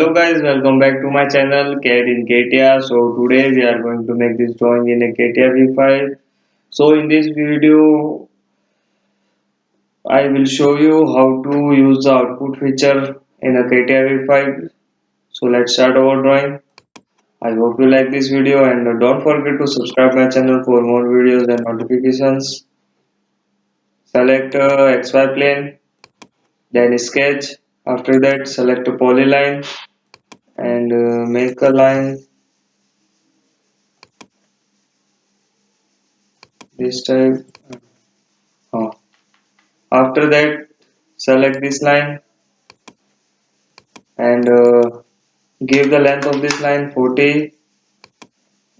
Hello guys, welcome back to my channel CAT in CATIA. So today we are going to make this drawing in a CATIA V5. So in this video I will show you how to use the output feature in a CATIA V5. So let's start our drawing. I hope you like this video and don't forget to subscribe my channel for more videos and notifications. Select XY plane, then sketch. After that select a polyline and make a line this type. Uh, After that, select this line and give the length of this line 40.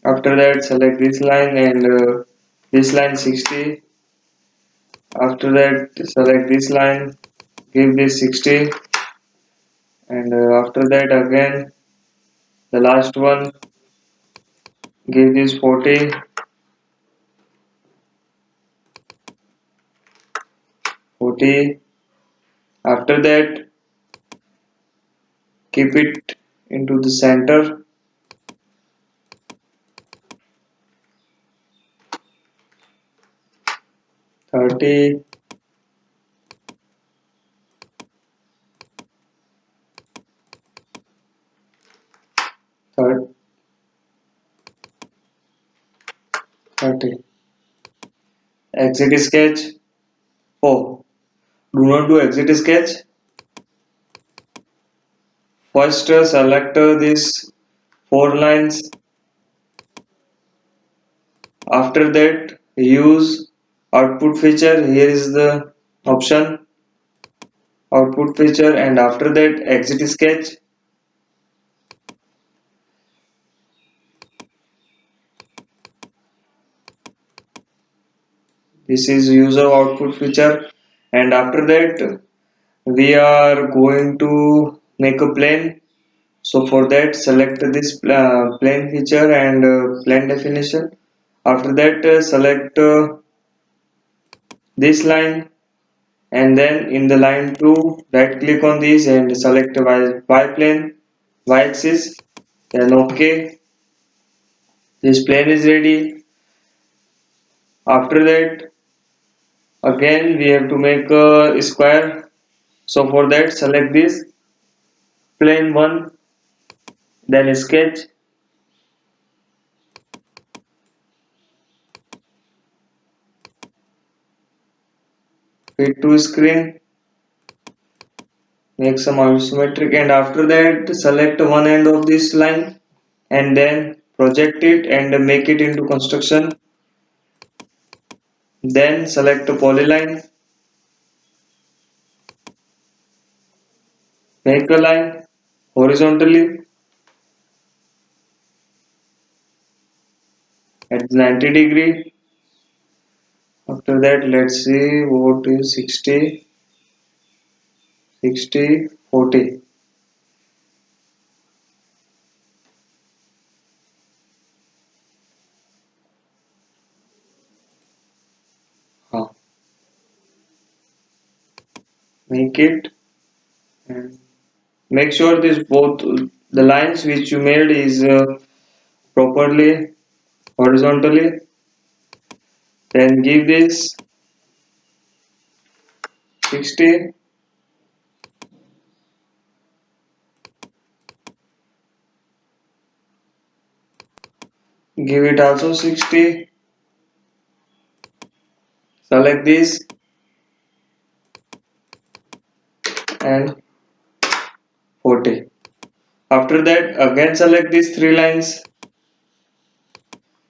After that, select this line and this line 60. After that, select this line, give this 60, and after that, again the last one, give this 40, 40. After that, keep it into the center. 30, 30. Exit sketch. Oh, do not do exit sketch. First, select these 4 lines. After that, use output feature. Here is the option output feature, and after that, exit sketch. This is user output feature, and after that, we are going to make a plane. So for that, select this plane feature and plane definition. After that, select this line, and then in the line 2 right click on this and select y plane, y axis, then OK. This plane is ready. After that, again we have to make a square. So for that, select this plane 1, then sketch, fit to screen, make some isometric, and after that select one end of this line and then project it and make it into construction. Then select a polyline, make a line horizontally at 90 degree. After that, let's see what is 60, 60, 40. Make it and make sure this both the lines which you made is properly horizontally. Then give this 60, give it also 60. Select this and 40. After that, again select these 3 lines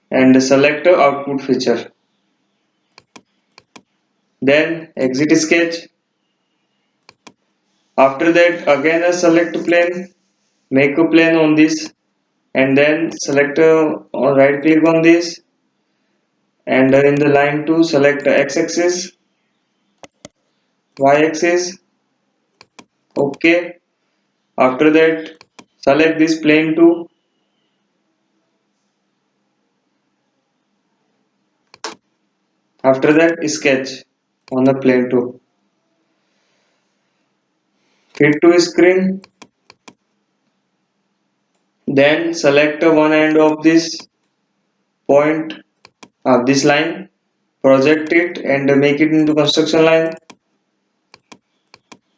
and select the output feature. Then exit sketch. After that, again select plane, make a plane on this, and then select right click on this, and in the line 2 select x-axis, y-axis. OK. After that, select this plane 2. After that, sketch on the plane 2. Fit to screen, Then select one end of this point, this line, project it and make it into construction line.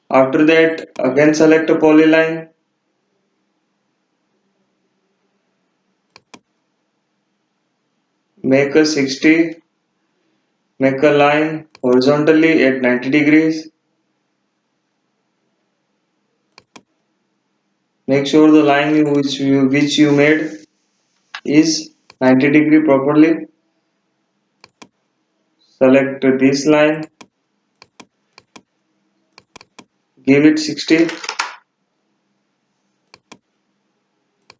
After that, again select a polyline, make a 60, make a line horizontally at 90 degrees. Make sure the line which you made is 90 degree properly. Select this line, give it 60.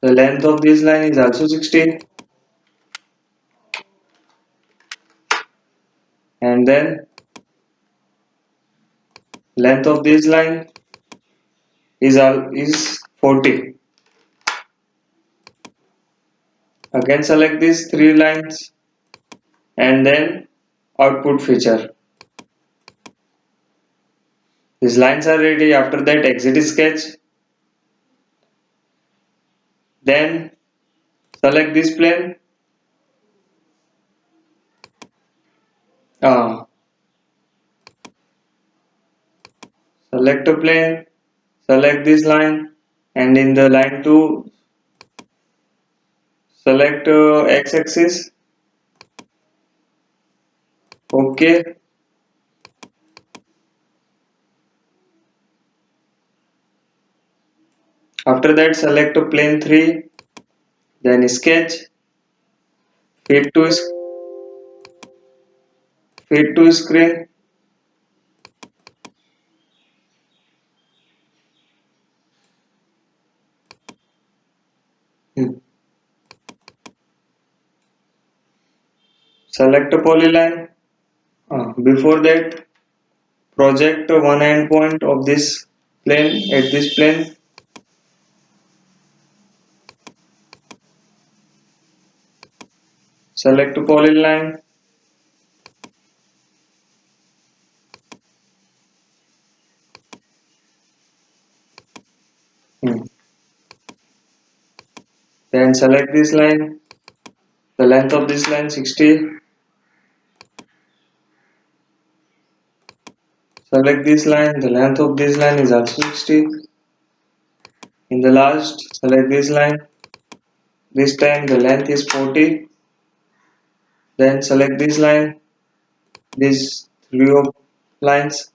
The length of this line is also 60. And then length of this line is 40. Again select these three lines and then output feature. These lines are ready. After that, exit sketch. Then select this plane. Uh, Select a plane. Select this line, and in the line 2, select x-axis. OK. After that, select a plane 3. Then sketch. Fit to screen. Hmm. Select a polyline. Before that, project one endpoint of this plane at this plane. Select a polyline. Hmm. Then select this line. The length of this line 60. Select this line. The length of this line is also 60. In the last, select this line. This time the length is 40. Then select this line. These three lines.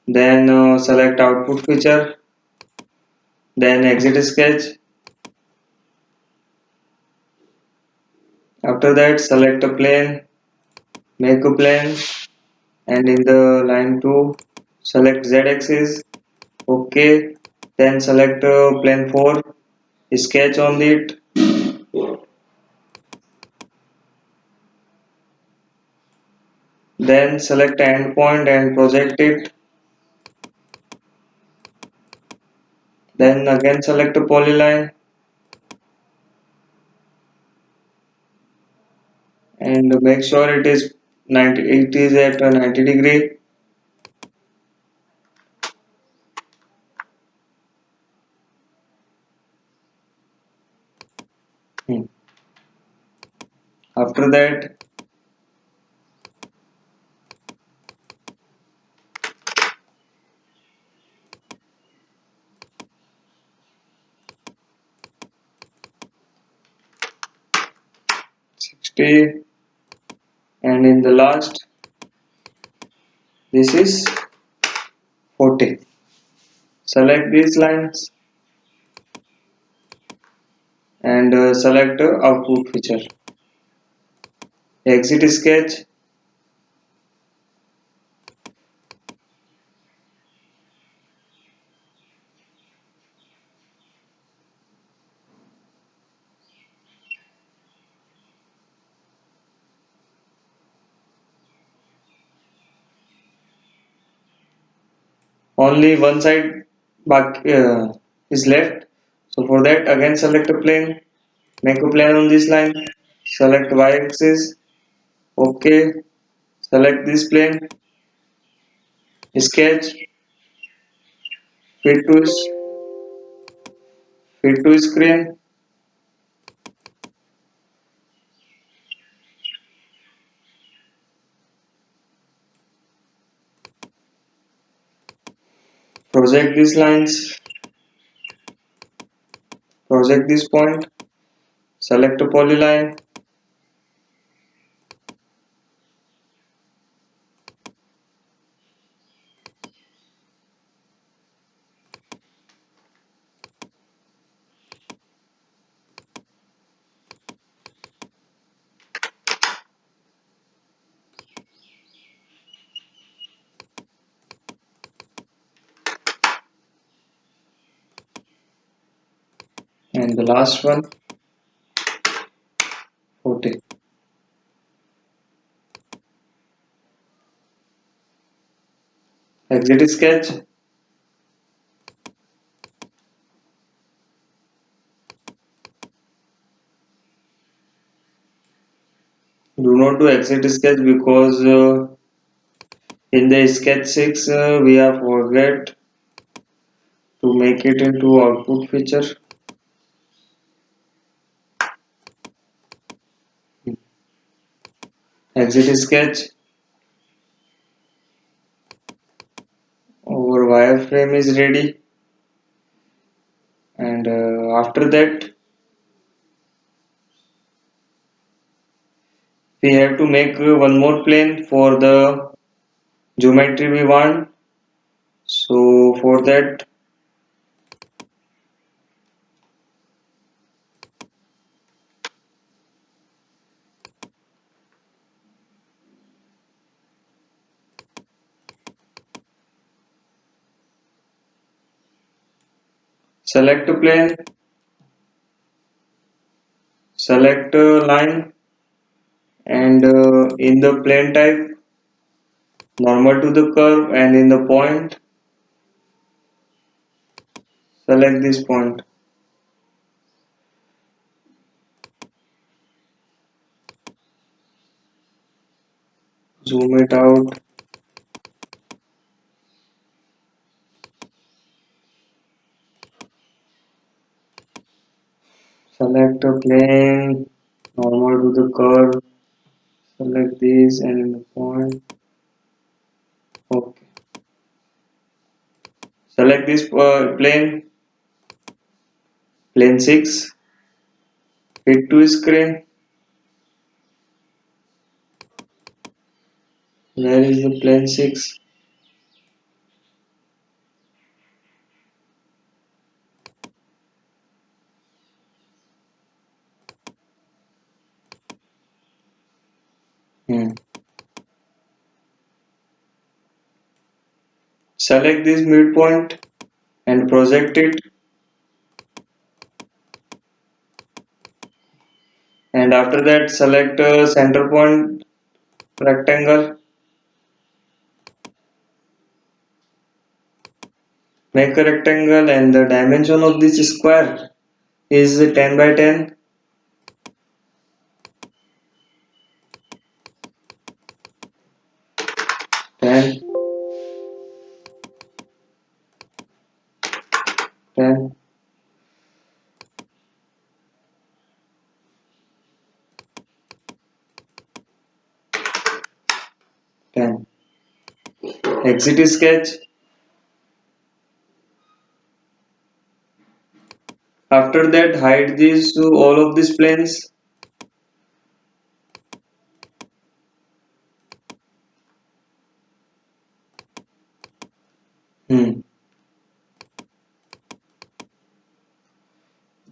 Then select output feature. Then exit sketch. After that, select a plane. Make a plane. And in the line 2, select Z axis. OK. Then select plane 4. Sketch on it. Then select endpoint and project it. Then again select a polyline and make sure it is at a 90 degree. After that, stay, and in the last, this is 40. Select these lines and select output feature. Exit sketch. Only one side back is left. So for that, again select a plane. Make a plane on this line. Select y-axis. OK. Select this plane. Sketch. Fit to screen. project these lines, project this point, select a polyline, and the last one 40. Exit sketch. Do not do exit sketch because in the sketch 6 we have forget to make it into output feature. Exit sketch. Our wireframe is ready, and after that we have to make one more plane for the geometry we want. So for that, select a plane, select a line, and in the plane type normal to the curve, and in the point select this point. Zoom it out. Select a plane normal to the curve. Select this and in the point. Okay. Select this plane, plane 6. Fit to screen. Where is the plane 6? Hmm. Select this midpoint and project it, and after that select a center point rectangle, make a rectangle, and the dimension of this square is 10 by 10. 10, 10, 10. Exit sketch. After that hide these all of these planes. Hmm.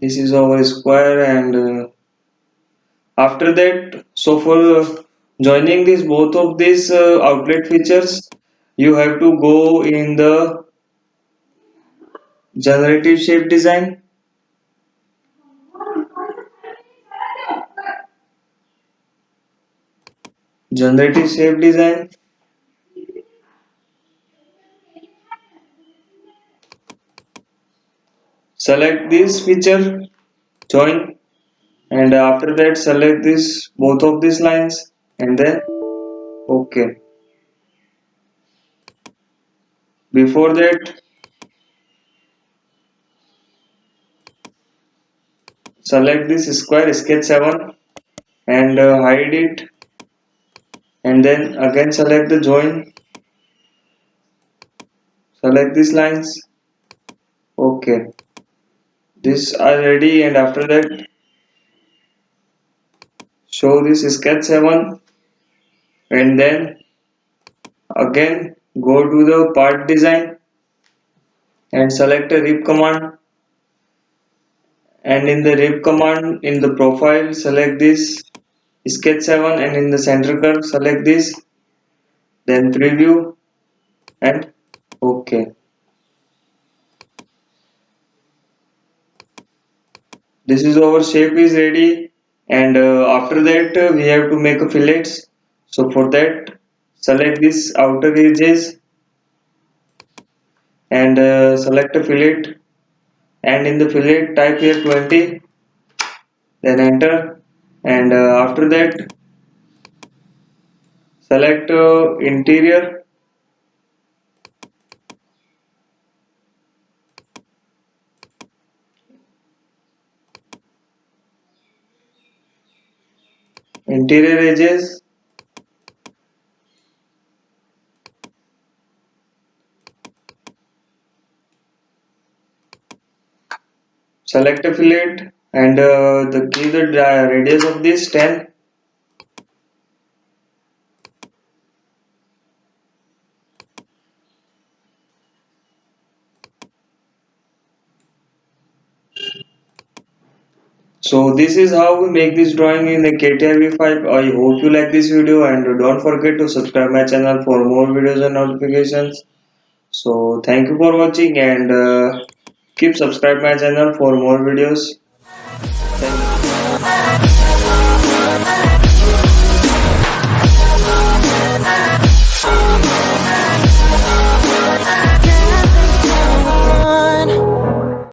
This is our square, and after that, so for joining these both of these outlet features, you have to go in the generative shape design. Generative shape design. Select this feature, join, and after that select this both of these lines, and then OK. Before that, select this square sketch 7 and hide it, and then again select the join, select these lines. Okay, these are ready, and after that show this sketch 7, and then again go to the part design and select a rip command, and in the rip command in the profile select this sketch 7, and in the center curve select this, then preview and okay. This is our shape is ready, and after that we have to make a fillets. So for that select this outer edges and select a fillet, and in the fillet type here 20, then enter, and after that select interior edges, select a fillet, and the give the radius of this 10. So this is how we make this drawing in a CATIA V5. I hope you like this video, and don't forget to subscribe my channel for more videos and notifications. So thank you for watching, and keep subscribe my channel for more videos.